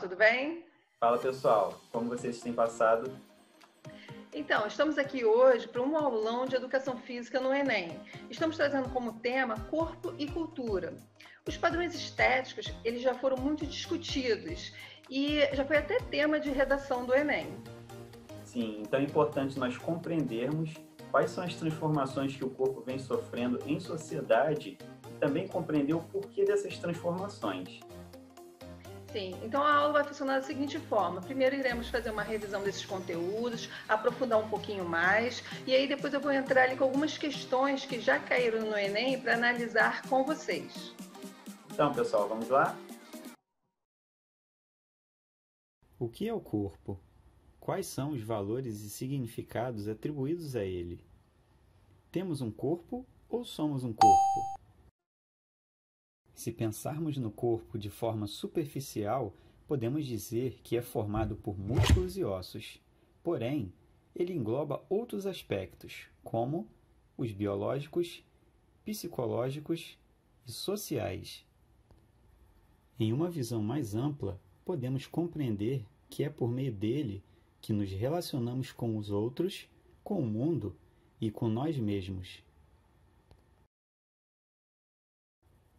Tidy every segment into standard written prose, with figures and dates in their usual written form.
tudo bem? Fala pessoal, como vocês têm passado? Então, estamos aqui hoje para um aulão de Educação Física no Enem. Estamos trazendo como tema corpo e cultura. Os padrões estéticos, eles já foram muito discutidos e já foi até tema de redação do Enem. Sim, então é importante nós compreendermos quais são as transformações que o corpo vem sofrendo em sociedade e também compreender o porquê dessas transformações. Sim, então a aula vai funcionar da seguinte forma. Primeiro iremos fazer uma revisão desses conteúdos, aprofundar um pouquinho mais, e aí depois eu vou entrar ali com algumas questões que já caíram no Enem para analisar com vocês. Então, pessoal, vamos lá? O que é o corpo? Quais são os valores e significados atribuídos a ele? Temos um corpo ou somos um corpo? Se pensarmos no corpo de forma superficial, podemos dizer que é formado por músculos e ossos. Porém, ele engloba outros aspectos, como os biológicos, psicológicos e sociais. Em uma visão mais ampla, podemos compreender que é por meio dele que nos relacionamos com os outros, com o mundo e com nós mesmos.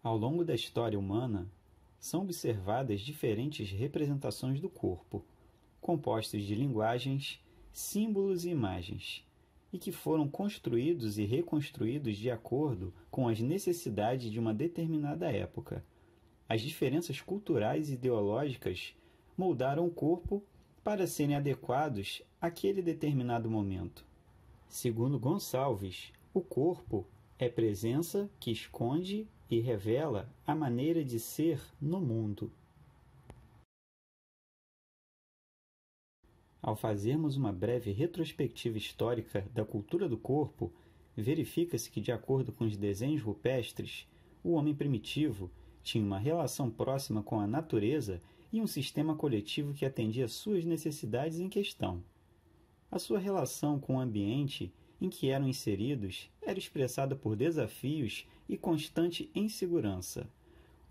Ao longo da história humana, são observadas diferentes representações do corpo, compostas de linguagens, símbolos e imagens, e que foram construídos e reconstruídos de acordo com as necessidades de uma determinada época. As diferenças culturais e ideológicas moldaram o corpo para serem adequados àquele determinado momento. Segundo Gonçalves, o corpo é presença que esconde e revela a maneira de ser no mundo. Ao fazermos uma breve retrospectiva histórica da cultura do corpo, verifica-se que, de acordo com os desenhos rupestres, o homem primitivo tinha uma relação próxima com a natureza e um sistema coletivo que atendia às suas necessidades em questão. A sua relação com o ambiente em que eram inseridos era expressada por desafios e constante insegurança.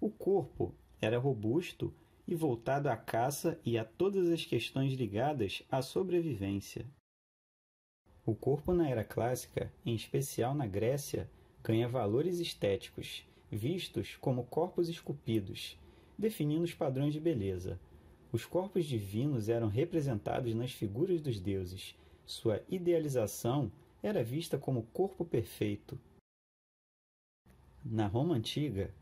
O corpo era robusto e voltado à caça e a todas as questões ligadas à sobrevivência. O corpo na era clássica, em especial na Grécia, ganha valores estéticos, vistos como corpos esculpidos, definindo os padrões de beleza. Os corpos divinos eram representados nas figuras dos deuses. Sua idealização era vista como corpo perfeito. Na Roma Antiga,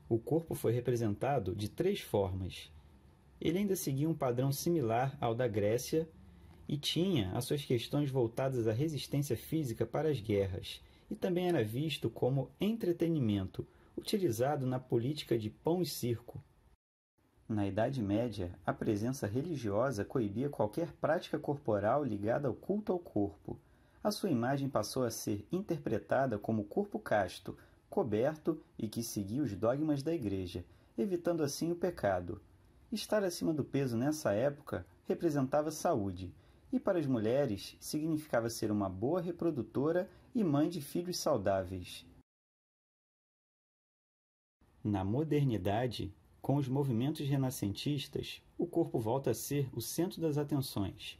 o corpo foi representado de 3 formas. Ele ainda seguia um padrão similar ao da Grécia e tinha as suas questões voltadas à resistência física para as guerras, e também era visto como entretenimento, utilizado na política de pão e circo. Na Idade Média, a presença religiosa coibia qualquer prática corporal ligada ao culto ao corpo. A sua imagem passou a ser interpretada como corpo casto, coberto e que seguia os dogmas da Igreja, evitando assim o pecado. Estar acima do peso nessa época representava saúde, e para as mulheres significava ser uma boa reprodutora e mãe de filhos saudáveis. Na modernidade, com os movimentos renascentistas, o corpo volta a ser o centro das atenções,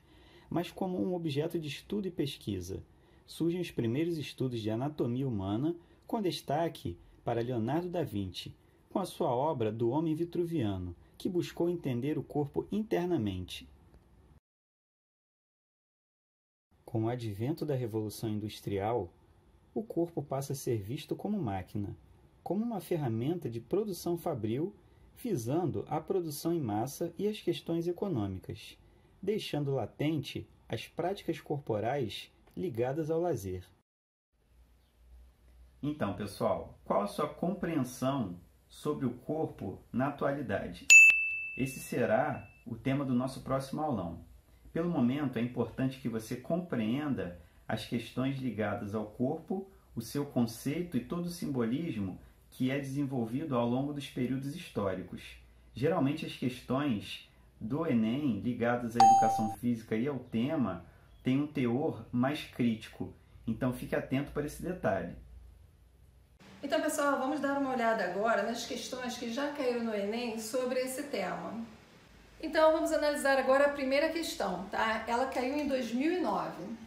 mas como um objeto de estudo e pesquisa. Surgem os primeiros estudos de anatomia humana, com destaque para Leonardo da Vinci, com a sua obra do Homem Vitruviano, que buscou entender o corpo internamente. Com o advento da Revolução Industrial, o corpo passa a ser visto como máquina, como uma ferramenta de produção fabril, visando a produção em massa e as questões econômicas, deixando latente as práticas corporais ligadas ao lazer. Então, pessoal, qual a sua compreensão sobre o corpo na atualidade? Esse será o tema do nosso próximo aulão. Pelo momento, é importante que você compreenda as questões ligadas ao corpo, o seu conceito e todo o simbolismo que é desenvolvido ao longo dos períodos históricos. Geralmente, as questões do Enem ligadas à educação física e ao tema têm um teor mais crítico, então fique atento para esse detalhe. Então, pessoal, vamos dar uma olhada agora nas questões que já caíram no Enem sobre esse tema. Então, vamos analisar agora a primeira questão, tá? Ela caiu em 2009.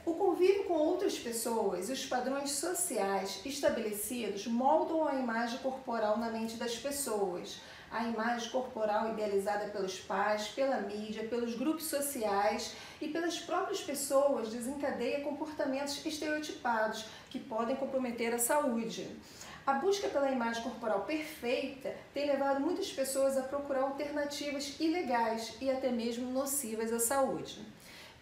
O convívio com outras pessoas e os padrões sociais estabelecidos moldam a imagem corporal na mente das pessoas. A imagem corporal idealizada pelos pais, pela mídia, pelos grupos sociais e pelas próprias pessoas desencadeia comportamentos estereotipados que podem comprometer a saúde. A busca pela imagem corporal perfeita tem levado muitas pessoas a procurar alternativas ilegais e até mesmo nocivas à saúde.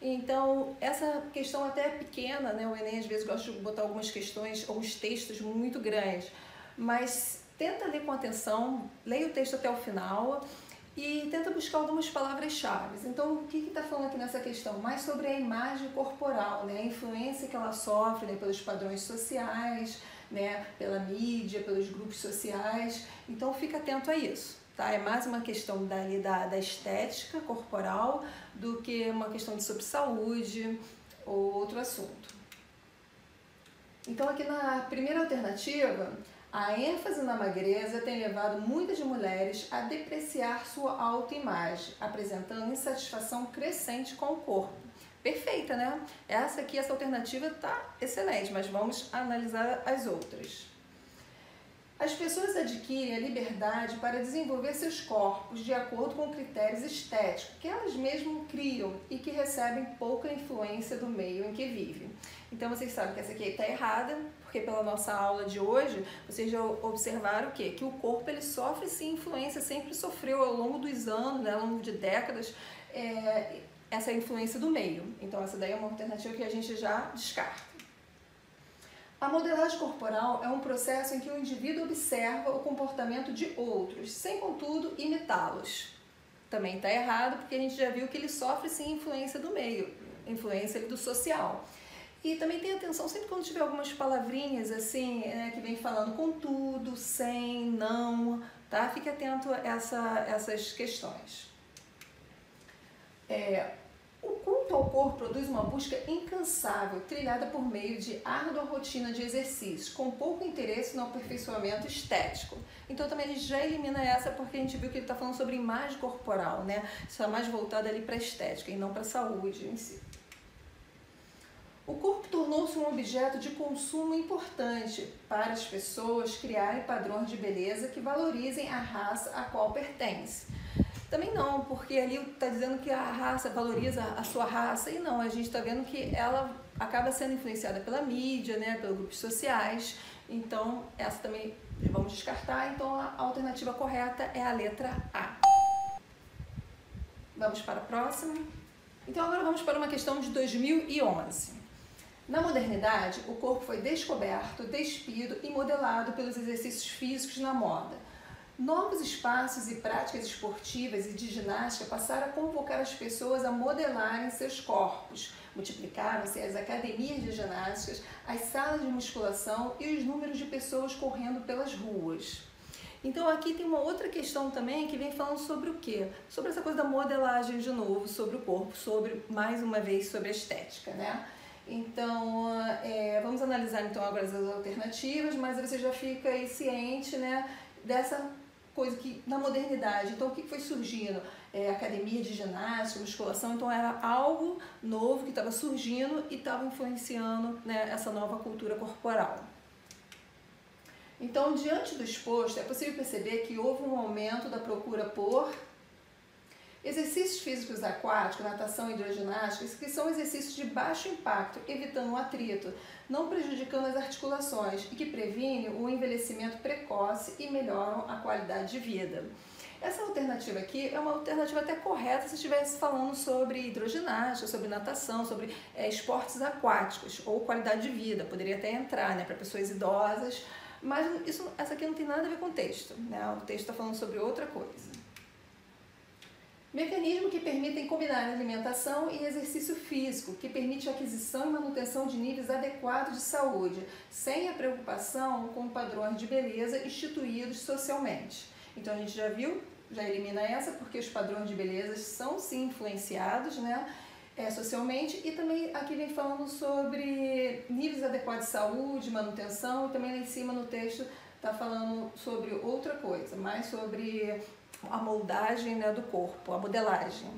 Então, essa questão até é pequena, né? O Enem às vezes gosta de botar algumas questões, alguns textos muito grandes, mas tenta ler com atenção, leia o texto até o final e tenta buscar algumas palavras-chave. Então, o que está falando aqui nessa questão? Mais sobre a imagem corporal, né? A influência que ela sofre, né? Pelos padrões sociais, né? Pela mídia, pelos grupos sociais. Então, fica atento a isso. Tá? É mais uma questão da estética corporal do que uma questão sobre saúde ou outro assunto. Então, aqui na primeira alternativa, a ênfase na magreza tem levado muitas mulheres a depreciar sua autoimagem, apresentando insatisfação crescente com o corpo. Perfeita, né? Essa alternativa está excelente, mas vamos analisar as outras. As pessoas adquirem a liberdade para desenvolver seus corpos de acordo com critérios estéticos que elas mesmas criam e que recebem pouca influência do meio em que vivem. Então vocês sabem que essa aqui está errada, porque pela nossa aula de hoje, vocês já observaram o quê? Que o corpo ele sofre sim influência, sempre sofreu ao longo dos anos, né, ao longo de décadas, essa influência do meio. Então essa daí é uma alternativa que a gente já descarta. A modelagem corporal é um processo em que o indivíduo observa o comportamento de outros, sem, contudo, imitá-los. Também está errado, porque a gente já viu que ele sofre, sim, influência do meio, influência do social. E também tenha atenção, sempre quando tiver algumas palavrinhas, assim, que vem falando contudo, sem, não, tá? Fique atento a essas questões. O culto ao corpo produz uma busca incansável, trilhada por meio de árdua rotina de exercícios, com pouco interesse no aperfeiçoamento estético. Então também a gente já elimina essa porque a gente viu que ele está falando sobre imagem corporal, né? Está mais voltado ali para a estética e não para a saúde em si. O corpo tornou-se um objeto de consumo importante para as pessoas criarem padrões de beleza que valorizem a raça a qual pertence. Também não, porque ali está dizendo que a raça valoriza a sua raça e não, a gente está vendo que ela acaba sendo influenciada pela mídia, né, pelos grupos sociais, então essa também vamos descartar, então a alternativa correta é a letra A. Vamos para a próxima? Então agora vamos para uma questão de 2011. Na modernidade, o corpo foi descoberto, despido e modelado pelos exercícios físicos na moda. Novos espaços e práticas esportivas e de ginástica passaram a convocar as pessoas a modelarem seus corpos. Multiplicaram-se as academias de ginásticas, as salas de musculação e os números de pessoas correndo pelas ruas. Então aqui tem uma outra questão também que vem falando sobre o quê? Sobre essa coisa da modelagem de novo, sobre o corpo, sobre, mais uma vez, sobre a estética, né? Então, vamos analisar então agora as alternativas, mas você já fica aí ciente, né, dessa coisa que na modernidade, então o que foi surgindo? Academia de ginástica, musculação, então era algo novo que estava surgindo e estava influenciando, né, essa nova cultura corporal. Então, diante do exposto, é possível perceber que houve um aumento da procura por exercícios físicos aquáticos, natação e hidroginástica, que são exercícios de baixo impacto, evitando o atrito, não prejudicando as articulações e que previnem o envelhecimento precoce e melhoram a qualidade de vida. Essa alternativa aqui é uma alternativa até correta se estivesse falando sobre hidroginástica, sobre natação, sobre esportes aquáticos ou qualidade de vida, poderia até entrar, né, para pessoas idosas, mas essa aqui não tem nada a ver com o texto, né? O texto está falando sobre outra coisa. Mecanismos que permitem combinar alimentação e exercício físico, que permite a aquisição e manutenção de níveis adequados de saúde, sem a preocupação com padrões de beleza instituídos socialmente. Então a gente já viu, já elimina essa, porque os padrões de beleza são sim influenciados, né, socialmente, e também aqui vem falando sobre níveis adequados de saúde, manutenção, e também lá em cima no texto está falando sobre outra coisa, mais sobre a moldagem, né, do corpo, a modelagem.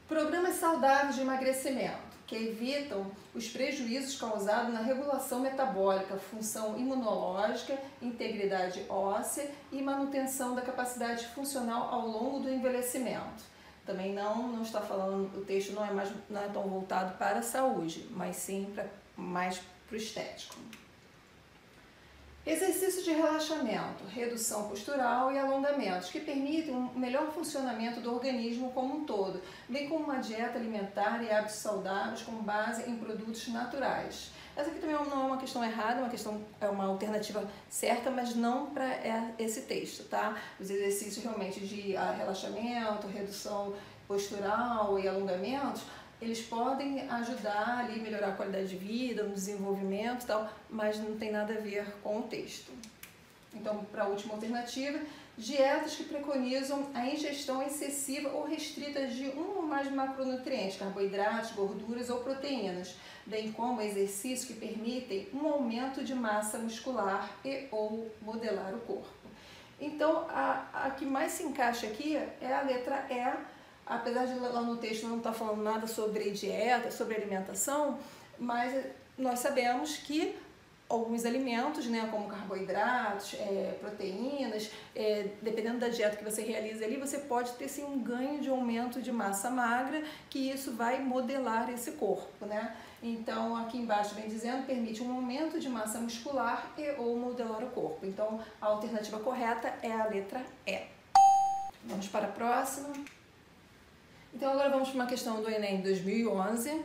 Programas saudáveis de emagrecimento, que evitam os prejuízos causados na regulação metabólica, função imunológica, integridade óssea e manutenção da capacidade funcional ao longo do envelhecimento. Também não está falando, o texto não é tão voltado para a saúde, mas sim mais para o estético. Exercícios de relaxamento, redução postural e alongamentos, que permitem um melhor funcionamento do organismo como um todo, bem como uma dieta alimentar e hábitos saudáveis com base em produtos naturais. Essa aqui também não é uma questão errada, é uma alternativa certa, mas não para esse texto, tá? Os exercícios realmente de relaxamento, redução postural e alongamentos, eles podem ajudar ali, melhorar a qualidade de vida, no desenvolvimento e tal, mas não tem nada a ver com o texto. Então, para a última alternativa, dietas que preconizam a ingestão excessiva ou restrita de um ou mais macronutrientes, carboidratos, gorduras ou proteínas, bem como exercícios que permitem um aumento de massa muscular e ou modelar o corpo. Então, a que mais se encaixa aqui é a letra E. Apesar de lá no texto não estar falando nada sobre dieta, sobre alimentação, mas nós sabemos que alguns alimentos, né, como carboidratos, proteínas, dependendo da dieta que você realiza ali, você pode ter sim um ganho de aumento de massa magra, que isso vai modelar esse corpo, né? Então, aqui embaixo vem dizendo, permite um aumento de massa muscular e ou modelar o corpo. Então, a alternativa correta é a letra E. Vamos para a próxima. Então agora vamos para uma questão do Enem 2011,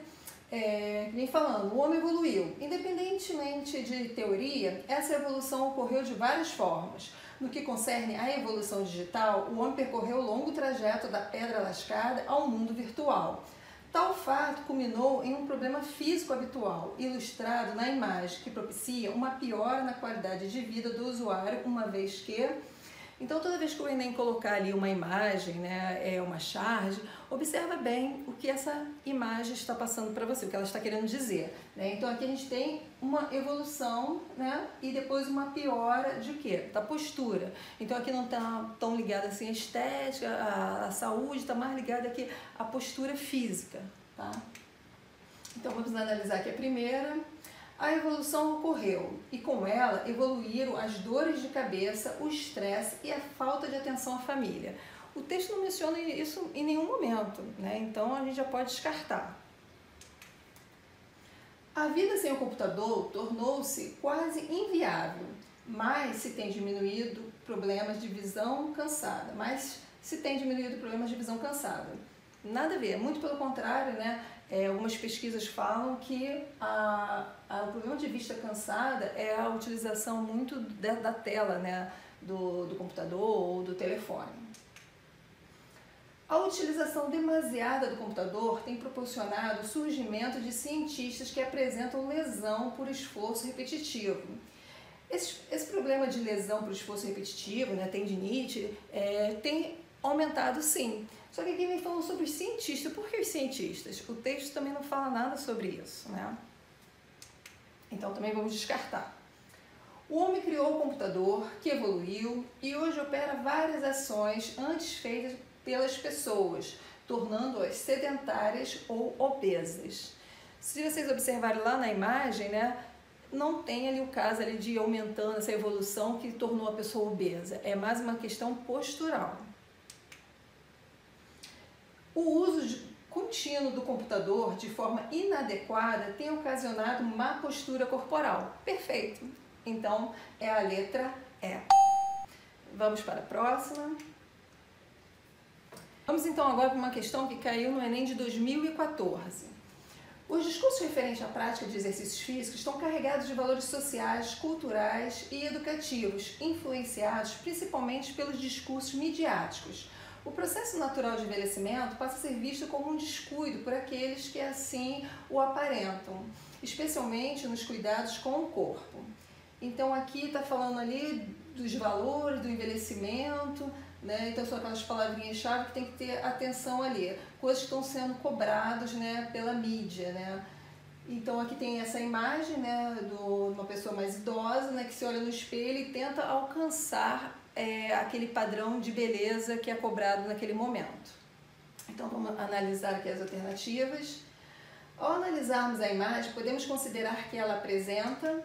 vem falando, o homem evoluiu. Independentemente de teoria, essa evolução ocorreu de várias formas. No que concerne à evolução digital, o homem percorreu o longo trajeto da pedra lascada ao mundo virtual. Tal fato culminou em um problema físico habitual, ilustrado na imagem, que propicia uma piora na qualidade de vida do usuário, uma vez que... Então, toda vez que o Enem colocar ali uma imagem, né, uma charge, observa bem o que essa imagem está passando para você, o que ela está querendo dizer, né? Então, aqui a gente tem uma evolução, né, e depois uma piora de quê? Da postura. Então, aqui não está tão ligada assim a estética, a saúde, está mais ligada aqui à postura física, tá? Então, vamos analisar aqui a primeira. A evolução ocorreu e com ela evoluíram as dores de cabeça, o estresse e a falta de atenção à família. O texto não menciona isso em nenhum momento, né? Então a gente já pode descartar. A vida sem o computador tornou-se quase inviável, mas se tem diminuído problemas de visão cansada. Nada a ver, muito pelo contrário, né? Algumas pesquisas falam que o problema de vista cansada é a utilização muito da tela, né? do computador ou do telefone. A utilização demasiada do computador tem proporcionado o surgimento de cientistas que apresentam lesão por esforço repetitivo. Esse problema de lesão por esforço repetitivo, né? Tendinite, tem aumentado sim. Só que aqui vem falando sobre os cientistas. Por que os cientistas? O texto também não fala nada sobre isso, né? Então também vamos descartar. O homem criou o computador, que evoluiu e hoje opera várias ações antes feitas pelas pessoas, tornando-as sedentárias ou obesas. Se vocês observarem lá na imagem, né, não tem ali o caso ali de ir aumentando essa evolução que tornou a pessoa obesa. É mais uma questão postural. O uso contínuo do computador de forma inadequada tem ocasionado má postura corporal. Perfeito. Então, é a letra E. Vamos para a próxima. Vamos então agora para uma questão que caiu no Enem de 2014. Os discursos referentes à prática de exercícios físicos estão carregados de valores sociais, culturais e educativos, influenciados principalmente pelos discursos midiáticos. O processo natural de envelhecimento passa a ser visto como um descuido por aqueles que assim o aparentam, especialmente nos cuidados com o corpo. Então aqui está falando ali dos valores do envelhecimento, né? Então são aquelas palavrinhas-chave que tem que ter atenção ali, coisas que estão sendo cobradas, né, pela mídia, né? Então aqui tem essa imagem, né, de uma pessoa mais idosa, né, que se olha no espelho e tenta alcançar aquele padrão de beleza que é cobrado naquele momento. Então vamos analisar aqui as alternativas. Ao analisarmos a imagem, podemos considerar que ela apresenta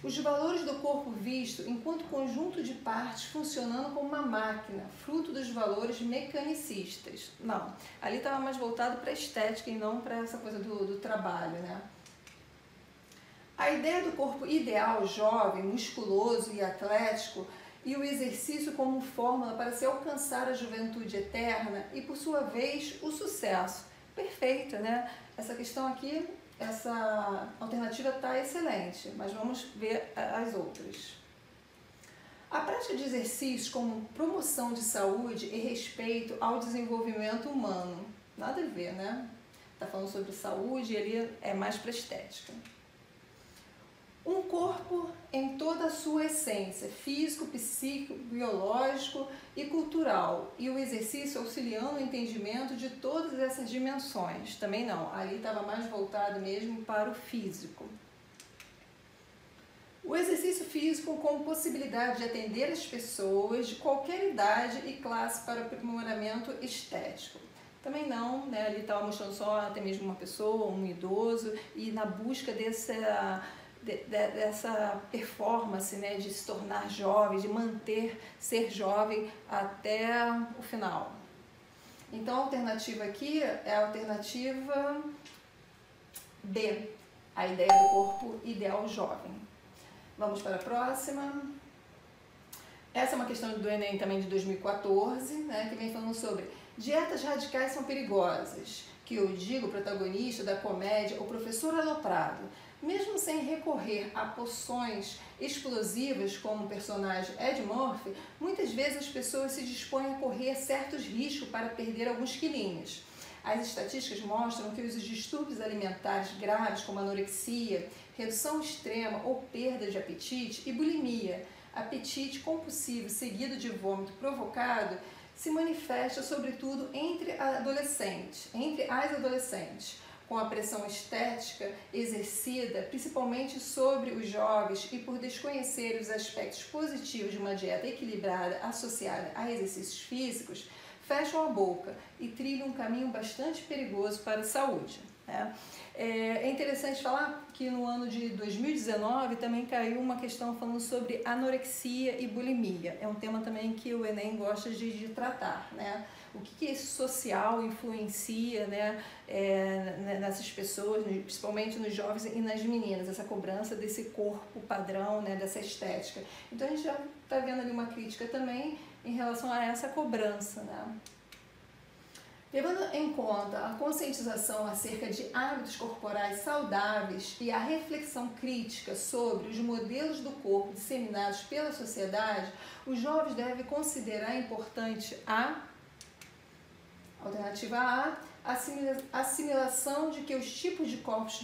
os valores do corpo visto enquanto conjunto de partes funcionando como uma máquina, fruto dos valores mecanicistas. Não, ali estava mais voltado para a estética e não para essa coisa do trabalho, né? A ideia do corpo ideal, jovem, musculoso e atlético, e o exercício como fórmula para se alcançar a juventude eterna e, por sua vez, o sucesso. Perfeito, né? Essa questão aqui, essa alternativa está excelente, mas vamos ver as outras. A prática de exercícios como promoção de saúde e respeito ao desenvolvimento humano. Nada a ver, né? Está falando sobre saúde e ali é mais para estética. Um corpo em toda a sua essência, físico, psíquico, biológico e cultural, e o exercício auxiliando o entendimento de todas essas dimensões. Também não, ali estava mais voltado mesmo para o físico. O exercício físico com possibilidade de atender as pessoas de qualquer idade e classe para o aprimoramento estético. Também não, né? Ali estava mostrando só até mesmo uma pessoa, um idoso, e na busca dessa performance, né, de se tornar jovem, de ser jovem até o final. Então a alternativa aqui é a alternativa B, a ideia do corpo ideal jovem. Vamos para a próxima. Essa é uma questão do Enem também de 2014, né, que vem falando sobre dietas radicais são perigosas, que o Digo, protagonista da comédia, o professor aloprado, mesmo sem recorrer a poções explosivas como o personagem Ed Murphy, muitas vezes as pessoas se dispõem a correr certos riscos para perder alguns quilinhos. As estatísticas mostram que os distúrbios alimentares graves como anorexia, redução extrema ou perda de apetite e bulimia, apetite compulsivo seguido de vômito provocado, se manifesta sobretudo entre as adolescentes, com a pressão estética exercida principalmente sobre os jovens e por desconhecer os aspectos positivos de uma dieta equilibrada associada a exercícios físicos, fecham a boca e trilham um caminho bastante perigoso para a saúde, né? É interessante falar que no ano de 2019 também caiu uma questão falando sobre anorexia e bulimia. É um tema também que o Enem gosta de tratar, né? O que esse social influencia, né, nessas pessoas, principalmente nos jovens e nas meninas, essa cobrança desse corpo padrão, né, dessa estética. Então a gente já está vendo ali uma crítica também em relação a essa cobrança, né? Levando em conta a conscientização acerca de hábitos corporais saudáveis e a reflexão crítica sobre os modelos do corpo disseminados pela sociedade, os jovens devem considerar importante a alternativa A, a assimilação de que os tipos de corpos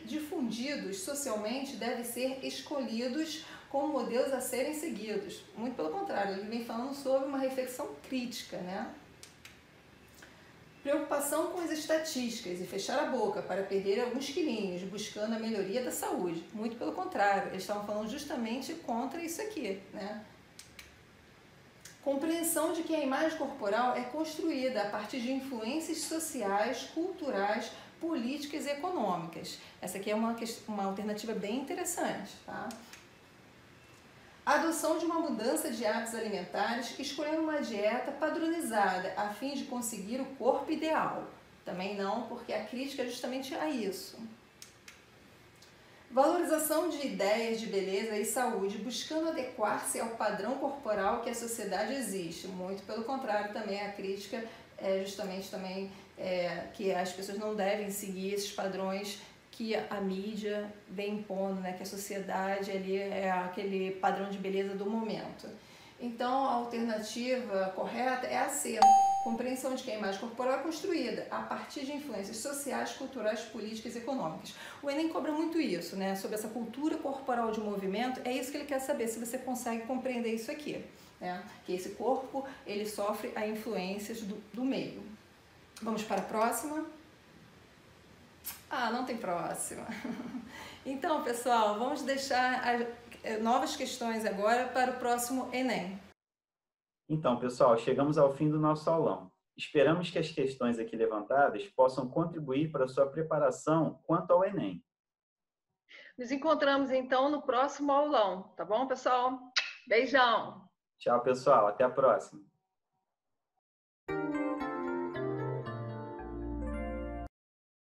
difundidos socialmente devem ser escolhidos como modelos a serem seguidos. Muito pelo contrário, ele vem falando sobre uma reflexão crítica, né? Preocupação com as estatísticas e fechar a boca para perder alguns quilinhos, buscando a melhoria da saúde. Muito pelo contrário, eles estavam falando justamente contra isso aqui, né? Compreensão de que a imagem corporal é construída a partir de influências sociais, culturais, políticas e econômicas. Essa aqui é uma alternativa bem interessante, tá? A adoção de uma mudança de hábitos alimentares, escolhendo uma dieta padronizada a fim de conseguir o corpo ideal. Também não, porque a crítica é justamente a isso. Valorização de ideias de beleza e saúde, buscando adequar-se ao padrão corporal que a sociedade exige. Muito pelo contrário, também a crítica é justamente também que as pessoas não devem seguir esses padrões que a mídia vem impondo, né? Que a sociedade ali é aquele padrão de beleza do momento. Então, a alternativa correta é a C, compreensão de que a imagem corporal é construída a partir de influências sociais, culturais, políticas e econômicas. O Enem cobra muito isso, né? Sobre essa cultura corporal de movimento, é isso que ele quer saber, se você consegue compreender isso aqui, né? Que esse corpo, ele sofre a influências do meio. Vamos para a próxima? Ah, não tem próxima. Então, pessoal, vamos deixar novas questões agora para o próximo Enem. Então, pessoal, chegamos ao fim do nosso aulão. Esperamos que as questões aqui levantadas possam contribuir para a sua preparação quanto ao Enem. Nos encontramos, então, no próximo aulão, tá bom, pessoal? Beijão! Tchau, pessoal. Até a próxima.